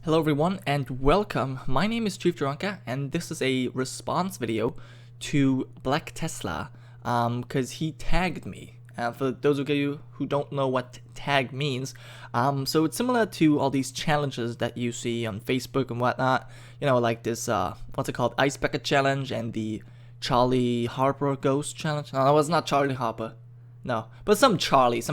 Hello everyone and welcome. My name is Chief Gironca and this is a response video to Black Tesla because he tagged me. For those of you who don't know what tag means, so it's similar to all these challenges that you see on Facebook and whatnot, you know, like this, what's it called, Ice Bucket Challenge and the Charlie Harper Ghost Challenge. No, it was not Charlie Harper. No, but some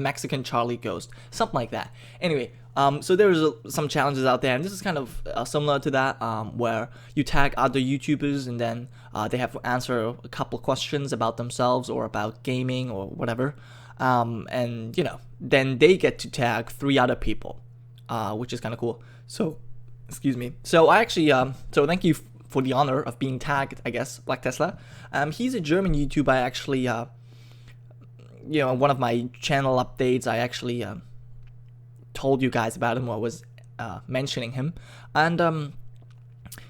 Mexican Charlie ghost, something like that. Anyway, so there's some challenges out there, and this is kind of similar to that, where you tag other YouTubers, and then they have to answer a couple questions about themselves or about gaming or whatever, and you know, then they get to tag 3 other people, which is kind of cool. So, excuse me. So I actually, so thank you for the honor of being tagged, I guess, Black Tesla. He's a German YouTuber. I actually, you know, one of my channel updates, I actually told you guys about him, or was mentioning him, and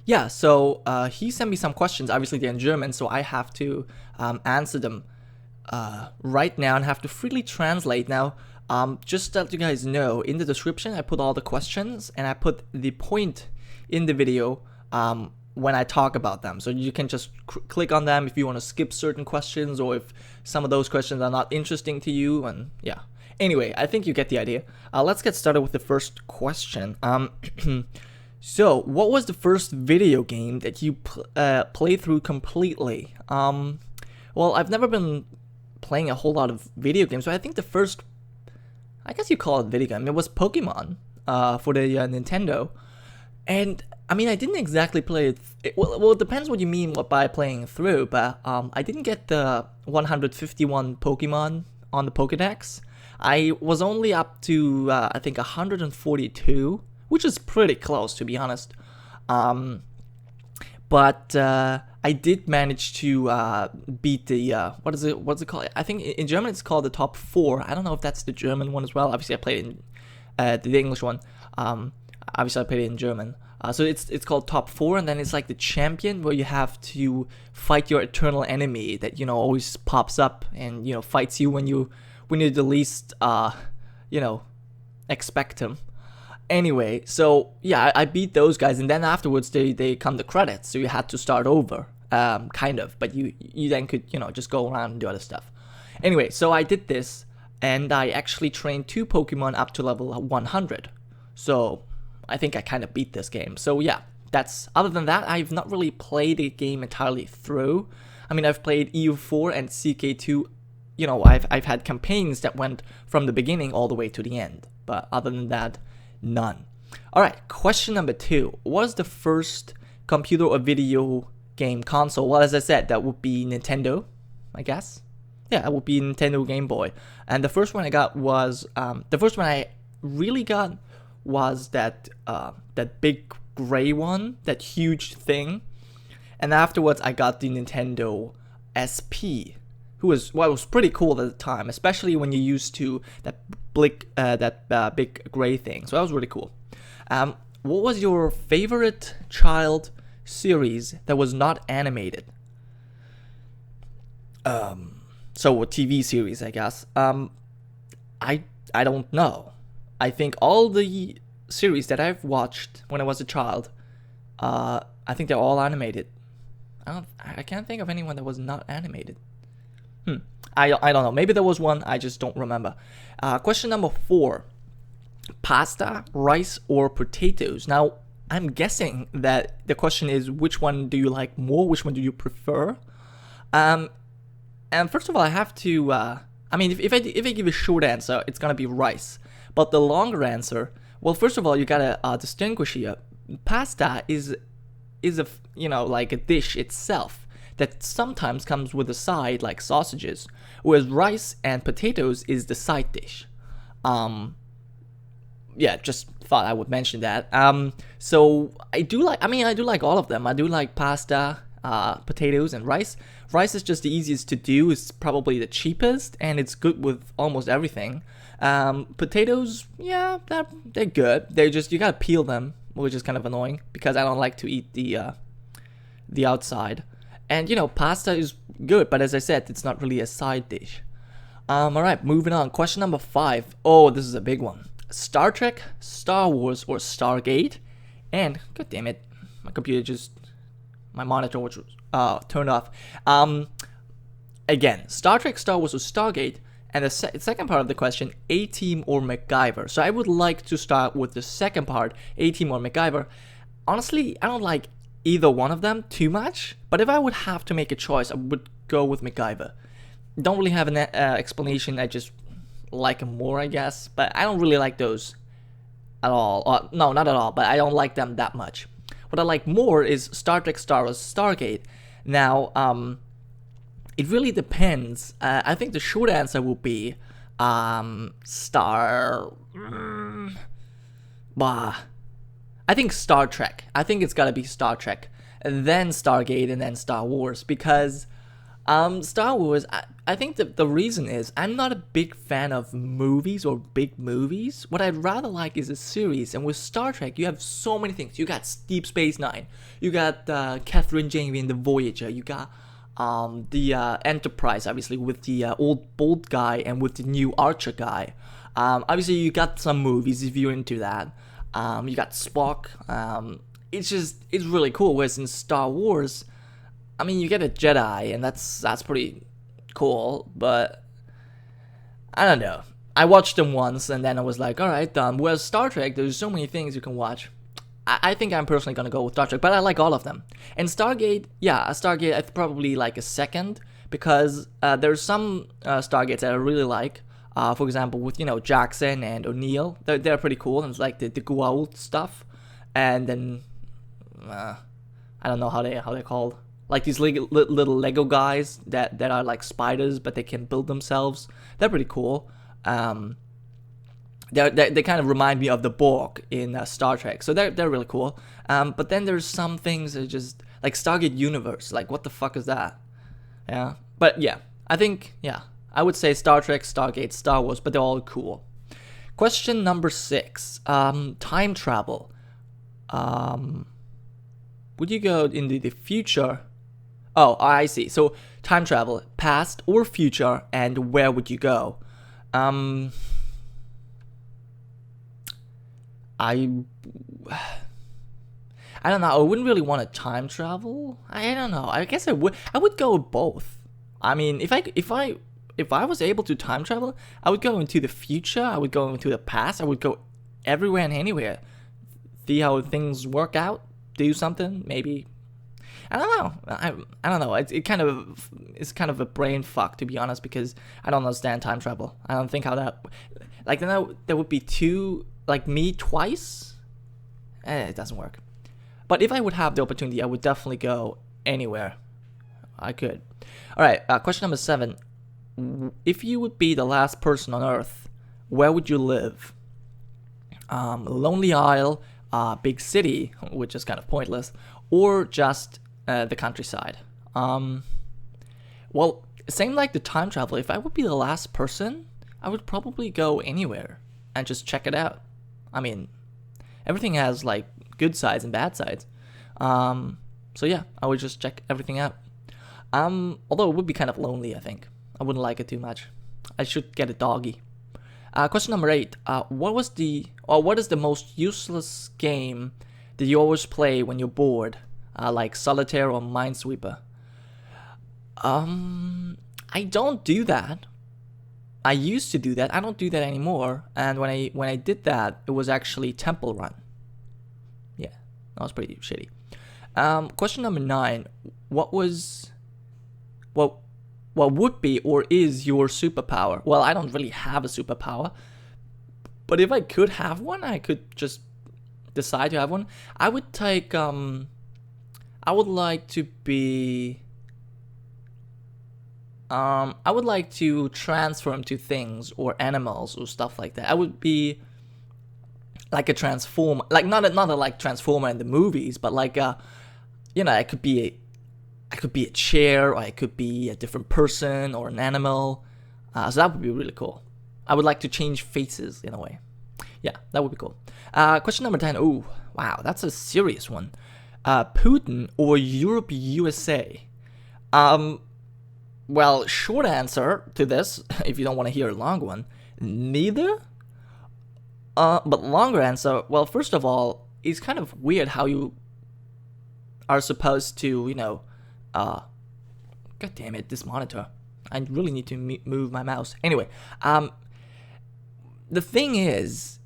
yeah, so he sent me some questions. Obviously they're in German, so I have to answer them right now and have to freely translate. Now, just to let you guys know, in the description I put all the questions, and I put the point in the video when I talk about them, so you can just click on them if you want to skip certain questions, or if some of those questions are not interesting to you. And yeah, anyway, I think you get the idea. Let's get started with the first question. So what was the first video game that you played through completely? Well, I've never been playing a whole lot of video games, so I think the first, I guess you call it video game, it was Pokemon for the Nintendo. And I mean, I didn't exactly play it. Well, it depends what you mean by playing through, but I didn't get the 151 Pokemon on the Pokédex. I was only up to, I think, 142, which is pretty close, to be honest. But I did manage to beat the, what's it called? I think in German it's called the top 4. I don't know if that's the German one as well. Obviously, I played it in the English one. Obviously, I played it in German. So it's called top 4, and then it's like the champion, where you have to fight your eternal enemy that, you know, always pops up and, you know, fights you when you the least you know, expect him. Anyway, so yeah, I beat those guys, and then afterwards they come the credits, so you had to start over, kind of, but you then could, you know, just go around and do other stuff. Anyway, so I did this, and I actually trained 2 Pokemon up to level 100. So I think I kind of beat this game. So yeah, that's, other than that, I've not really played the game entirely through. I mean, I've played EU4 and CK2. You know, I've had campaigns that went from the beginning all the way to the end, but other than that, none. Alright, question number 2. What is the first computer or video game console? Well, as I said, that would be Nintendo, I guess. Yeah, it would be Nintendo Game Boy. And the first one I got was, the first one I really got was that big gray one, that huge thing. And afterwards I got the Nintendo SP, it was pretty cool at the time, especially when you're used to that big gray thing. So that was really cool. What was your favorite child series that was not animated? So a TV series, I guess. I don't know. I think all the series that I've watched when I was a child, I think they're all animated. I can't think of anyone that was not animated. I don't know. Maybe there was one. I just don't remember. Question number 4. Pasta, rice, or potatoes? Now, I'm guessing that the question is, which one do you like more? Which one do you prefer? And first of all, I have to, I mean, if I give a short answer, it's gonna be rice. But the longer answer, well, first of all, you gotta distinguish here. Pasta is a, you know, like a dish itself that sometimes comes with a side, like sausages, whereas rice and potatoes is the side dish. Yeah, just thought I would mention that. So I do like all of them. I do like pasta, potatoes, and rice. Rice is just the easiest to do. It's probably the cheapest, and it's good with almost everything. Potatoes, yeah, they're good. They're just, you gotta peel them, which is kind of annoying because I don't like to eat the outside. And you know, pasta is good, but as I said, it's not really a side dish. Alright, moving on. Question number 5. Oh, this is a big one. Star Trek, Star Wars, or Stargate? And god damn it, my monitor was turned off. Again, Star Trek, Star Wars, or Stargate. And the second part of the question, A-Team or MacGyver. So I would like to start with the second part, A-Team or MacGyver. Honestly, I don't like either one of them too much, but if I would have to make a choice, I would go with MacGyver. Don't really have an explanation, I just like them more, I guess, but I don't really like those at all. No, not at all, but I don't like them that much. What I like more is Star Trek, Star Wars, Stargate. Now, it really depends. I think the short answer will be I think Star Trek. I think it's gotta be Star Trek, and then Stargate, and then Star Wars. Because Star Wars, I think the reason is I'm not a big fan of movies or big movies. What I'd rather like is a series. And with Star Trek, you have so many things. You got Deep Space Nine. You got Catherine Janeway in the Voyager. You got the Enterprise, obviously, with the old bold guy and with the new Archer guy. Obviously, you got some movies if you're into that. You got Spock. It's really cool. Whereas in Star Wars, I mean, you get a Jedi, and that's pretty cool. But I don't know. I watched them once, and then I was like, all right, done. Whereas Star Trek, there's so many things you can watch. I think I'm personally gonna go with Star Trek, but I like all of them. And Stargate, yeah, Stargate, I probably like a second, because there's some Stargates that I really like. For example, with Jackson and O'Neill, they're pretty cool, and it's like the Goa'uld stuff. And then I don't know how they're called, like these little Lego guys that are like spiders, but they can build themselves. They're pretty cool. They kind of remind me of the Borg in Star Trek, so they're really cool. But then there's some things that are just like Stargate Universe, like what the fuck is that? Yeah, but yeah, I think I would say Star Trek, Stargate, Star Wars, but they're all cool. Question number 6, time travel. Would you go into the future? Oh, I see. So time travel, past or future, and where would you go? I don't know. I wouldn't really want to time travel. I don't know. I guess I would go with both. I mean, if I was able to time travel, I would go into the future. I would go into the past. I would go everywhere and anywhere. See how things work out. Do something. Maybe. I don't know. I don't know. It's kind of a brain fuck, to be honest, because I don't understand time travel. I don't think how that, like, there would be two, like me twice. It doesn't work. But if I would have the opportunity, I would definitely go anywhere I could. All right. Question number 7. If you would be the last person on Earth, where would you live? Lonely Isle, big city, which is kind of pointless, or just the countryside. Well, same like the time travel. If I would be the last person, I would probably go anywhere and just check it out. I mean, everything has like good sides and bad sides. So yeah, I would just check everything out. Although it would be kind of lonely, I think. I wouldn't like it too much. I should get a doggy. Question number 8. What is the most useless game that you always play when you're bored? Like Solitaire or Minesweeper? I don't do that. I used to do that. I don't do that anymore. And when I did that, it was actually Temple Run. Yeah, that was pretty shitty. Question number 9. What would be or is your superpower? Well, I don't really have a superpower, but if I could have one, I could just decide to have one. I would take I would like to be I would like to transform to things or animals or stuff like that. I would be like a transformer, like not a like transformer in the movies, but like I could be a chair, or I could be a different person or an animal. So that would be really cool. I would like to change faces in a way. Yeah, that would be cool. Question number 10. Oh, wow, that's a serious one. Putin or Europe USA? Well, short answer to this, if you don't want to hear a long one, neither. But longer answer, well, first of all, it's kind of weird how you are supposed to, God damn it, this monitor. I really need to move my mouse. Anyway, the thing is,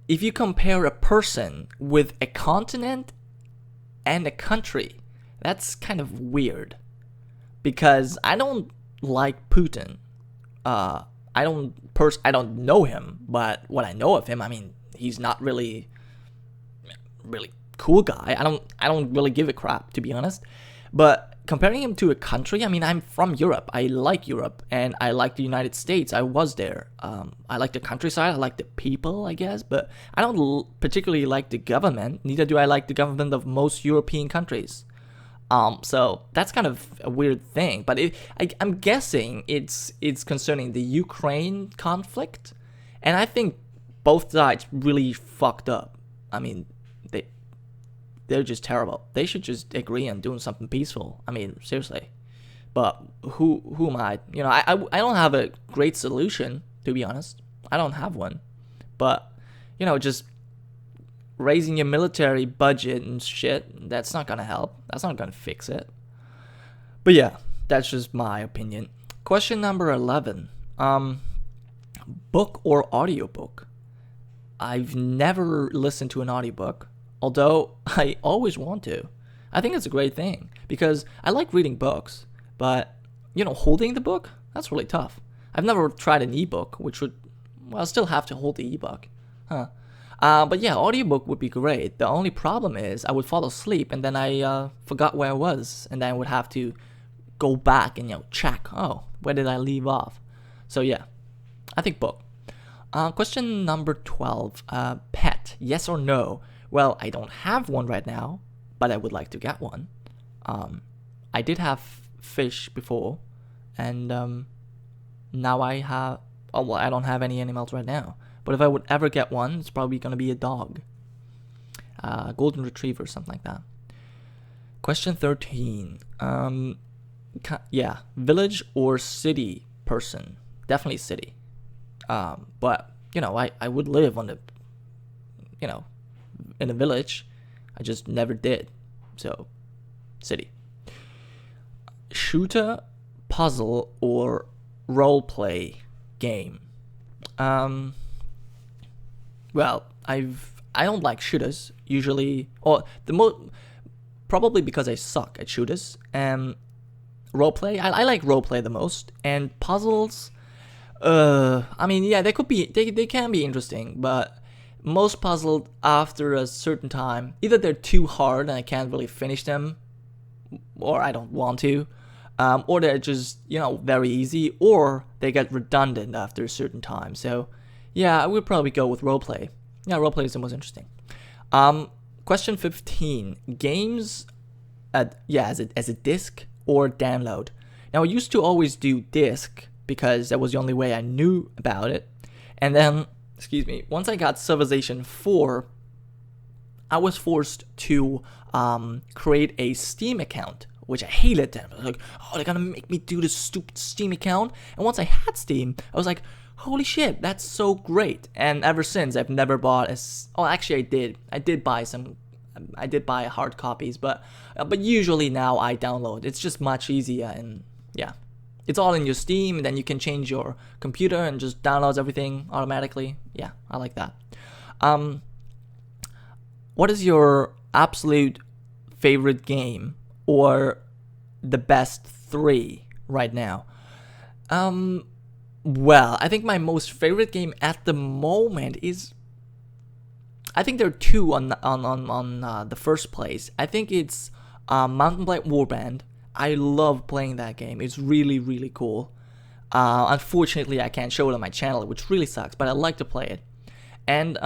if you compare a person with a continent and a country, that's kind of weird. Because I don't like Putin. I don't know him, but what I know of him, I mean, he's not really cool guy. I don't really give a crap, to be honest. But comparing him to a country, I mean, I'm from Europe. I like Europe, and I like the United States. I was there. I like the countryside. I like the people, I guess. But I don't particularly like the government. Neither do I like the government of most European countries. So that's kind of a weird thing. But I'm guessing it's concerning the Ukraine conflict. And I think both sides really fucked up. I mean, they're just terrible. They should just agree on doing something peaceful. I mean, seriously. But who am I? I don't have a great solution, to be honest. I don't have one. But, just raising your military budget and shit, that's not gonna help. That's not gonna fix it. But yeah, that's just my opinion. Question number 11. Book or audiobook? I've never listened to an audiobook. Although I always want to. I think it's a great thing because I like reading books, but holding the book, that's really tough. I've never tried an ebook, which would, well, I'll still have to hold the ebook. But yeah, audiobook would be great. The only problem is I would fall asleep and then I forgot where I was, and then I would have to go back and check, where did I leave off? So yeah, I think book. Question number 12. Pet, yes or no? Well, I don't have one right now, but I would like to get one. I did have fish before, and now I have... Oh, well, I don't have any animals right now. But if I would ever get one, it's probably going to be a dog. Golden retriever, something like that. Question 13. Yeah, village or city person? Definitely city. But, I would live on the... in a village. I just never did. So, city. Shooter, puzzle, or roleplay game? Well, I don't like shooters usually, or probably because I suck at shooters. Roleplay, I like roleplay the most, and puzzles. I mean, yeah, they can be interesting, but most puzzles after a certain time, either they're too hard and I can't really finish them, or I don't want to, or they're just, very easy, or they get redundant after a certain time. So, yeah, I would probably go with roleplay. Yeah, roleplay is the most interesting. Question 15. Games, as a disc or download. Now, I used to always do disc because that was the only way I knew about it. And then, once I got Civilization 4, I was forced to create a Steam account, which I hated them. I was like, they're gonna make me do this stupid Steam account. And once I had Steam, I was like, holy shit, that's so great. And ever since, I've never bought actually I did. I did buy hard copies, but usually now I download. It's just much easier, and yeah. It's all in your Steam, and then you can change your computer and just downloads everything automatically. Yeah, I like that. What is your absolute favorite game, or the best 3 right now? Well, I think my most favorite game at the moment is... I think there are 2 on the first place. I think it's Mountain Blade Warband. I love playing that game. It's really, really cool. Unfortunately, I can't show it on my channel, which really sucks, but I like to play it. And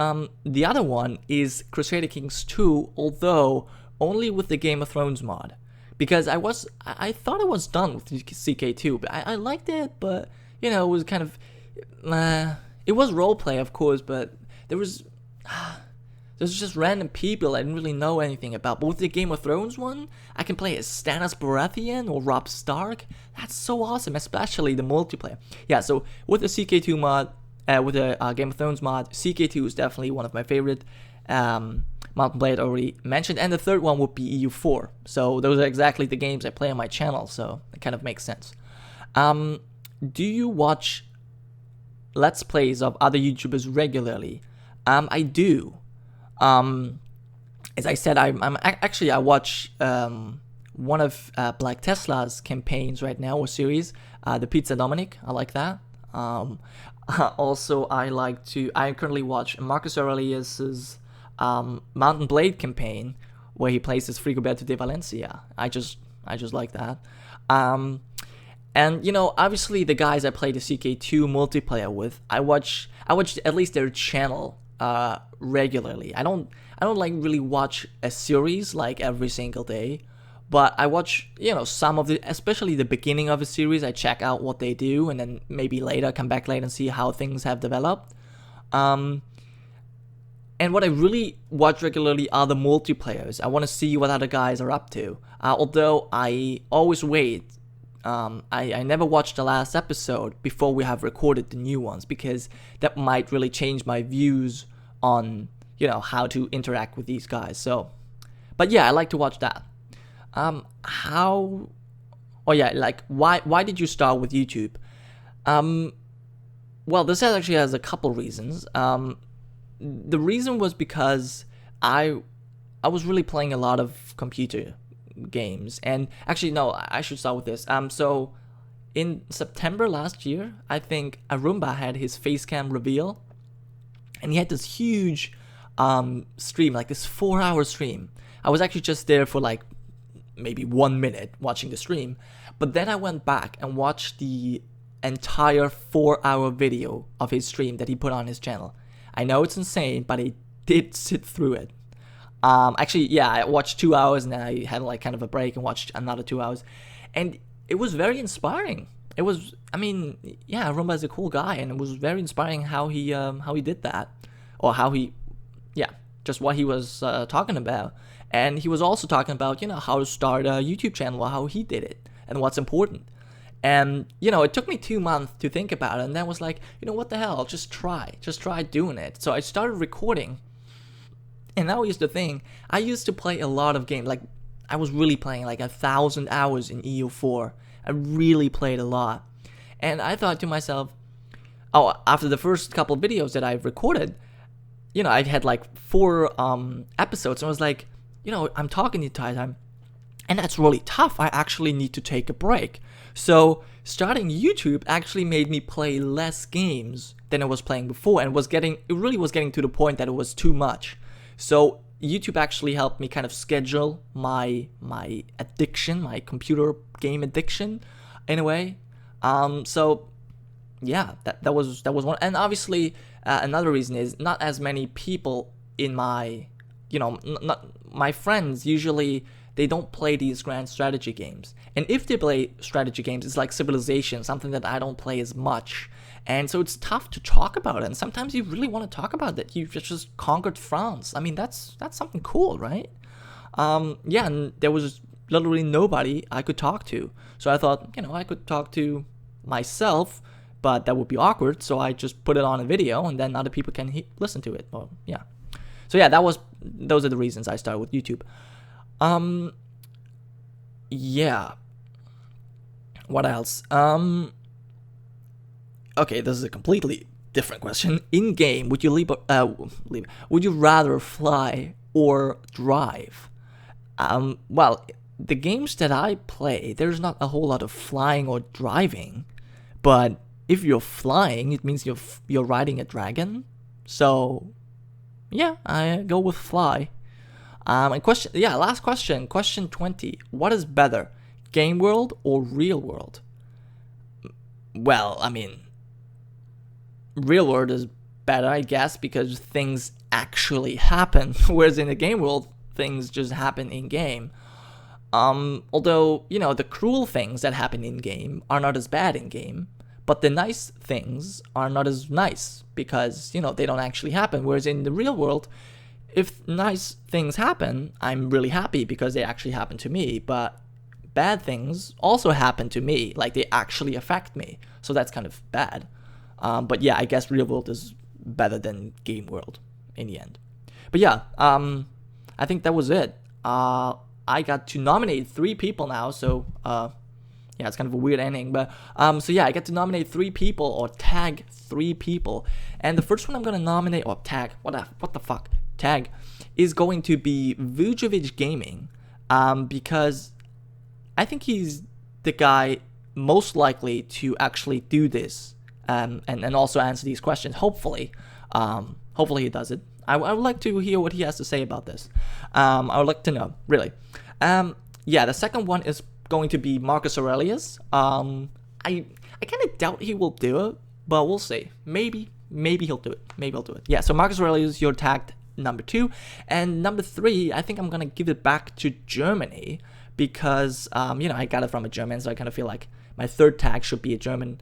the other one is Crusader Kings 2, although only with the Game of Thrones mod. Because I thought I was done with CK2, but I liked it, but, it was kind of... it was roleplay, of course, but there's just random people I didn't really know anything about. But with the Game of Thrones one, I can play as Stannis Baratheon or Robb Stark. That's so awesome, especially the multiplayer. Yeah, so with the CK2 mod, with the Game of Thrones mod, CK2 is definitely one of my favorite. My Mountain Blade already mentioned, and the third one would be EU4. So those are exactly the games I play on my channel, so it kind of makes sense. Do you watch Let's Plays of other YouTubers regularly? I do. As I said, I watch one of Black Tesla's campaigns right now, or series, the Pizza Dominic. I like that. Also, I currently watch Marcus Aurelius's Mountain Blade campaign, where he plays as Frigoberto de Valencia. I just like that. And obviously the guys I play the CK2 multiplayer with, I watch at least their channel regularly. I don't like really watch a series like every single day, but I watch some of the, especially the beginning of a series. I check out what they do, and then maybe later come back later and see how things have developed. And what I really watch regularly are the multiplayers. I want to see what other guys are up to. Although I always wait. I never watched the last episode before we have recorded the new ones, because that might really change my views on how to interact with these guys. So, but yeah, I like to watch that. Why did you start with YouTube? Well, this actually has a couple reasons. The reason was because I was really playing a lot of computer games, and actually no, I should start with this. So in September last year, I think Arumba had his face cam reveal, and he had this huge stream, like this 4-hour stream. I was actually just there for like maybe 1 minute watching the stream, but then I went back and watched the entire 4-hour video of his stream that he put on his channel. I know it's insane, but I did sit through it. I watched 2 hours, and then I had like kind of a break and watched another 2 hours, and it was very inspiring. It was, Rumba is a cool guy, and it was very inspiring how he did that, or just what he was talking about. And he was also talking about how to start a YouTube channel, or how he did it, and what's important. And it took me 2 months to think about it, and then I was like, what the hell, just try doing it. So I started recording. And that was the thing. I used to play a lot of games. Like, I was really playing like 1,000 hours in EU4. I really played a lot. And I thought to myself, after the first couple of videos that I recorded, I had like 4 episodes. And I was like, I'm talking the entire time, and that's really tough. I actually need to take a break. So starting YouTube actually made me play less games than I was playing before, and it really was getting to the point that it was too much. So YouTube actually helped me kind of schedule my addiction, my computer game addiction, in a way. So yeah, that was one. And obviously another reason is not as many people in my not my friends usually. They don't play these grand strategy games. And if they play strategy games, it's like Civilization, something that I don't play as much. And so it's tough to talk about it. And sometimes you really want to talk about that. You just conquered France. I mean, that's something cool, right? And there was literally nobody I could talk to. So I thought, I could talk to myself, but that would be awkward. So I just put it on a video, and then other people can listen to it. Well, yeah. So yeah, those are the reasons I started with YouTube. Yeah. What else? Okay, this is a completely different question. In game, would you would you rather fly or drive? Well, the games that I play, there's not a whole lot of flying or driving, but if you're flying, it means you're riding a dragon. So, yeah, I go with fly. And last question, question 20. What is better, game world or real world? Well, real world is better, I guess, because things actually happen, whereas in the game world, things just happen in game. Although, the cruel things that happen in game are not as bad in game, but the nice things are not as nice because, they don't actually happen, whereas in the real world, if nice things happen, I'm really happy because they actually happen to me, but bad things also happen to me, like they actually affect me, so that's kind of bad. But yeah, I guess real world is better than game world in the end. But yeah, I think that was it. I got to nominate 3 people now, so yeah, it's kind of a weird ending, but so yeah, I get to nominate 3 people or tag 3 people, and the first one I'm gonna nominate or tag, what the fuck, tag, is going to be videogameconsole, because I think he's the guy most likely to actually do this, and also answer these questions. Hopefully he does it. I would like to hear what he has to say about this. I would like to know, really. Yeah, the second one is going to be Marcus Aurelius. I kind of doubt he will do it, but we'll see. Maybe he'll do it. Maybe he'll do it. Yeah, so Marcus Aurelius, you're tagged number 2, and number 3, I think I'm gonna give it back to Germany because I got it from a German, so I kind of feel like my third tag should be a German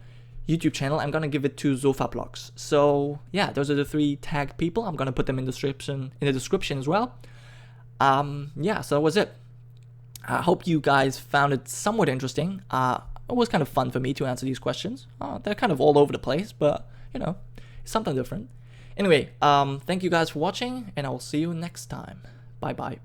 YouTube channel. I'm gonna give it to Sofa Blogs. So yeah, those are the 3 tagged people. I'm gonna put them in the description as well. Yeah, so that was it. I hope you guys found it somewhat interesting. It was kind of fun for me to answer these questions. They're kind of all over the place, but it's something different. Anyway, thank you guys for watching, and I will see you next time. Bye bye.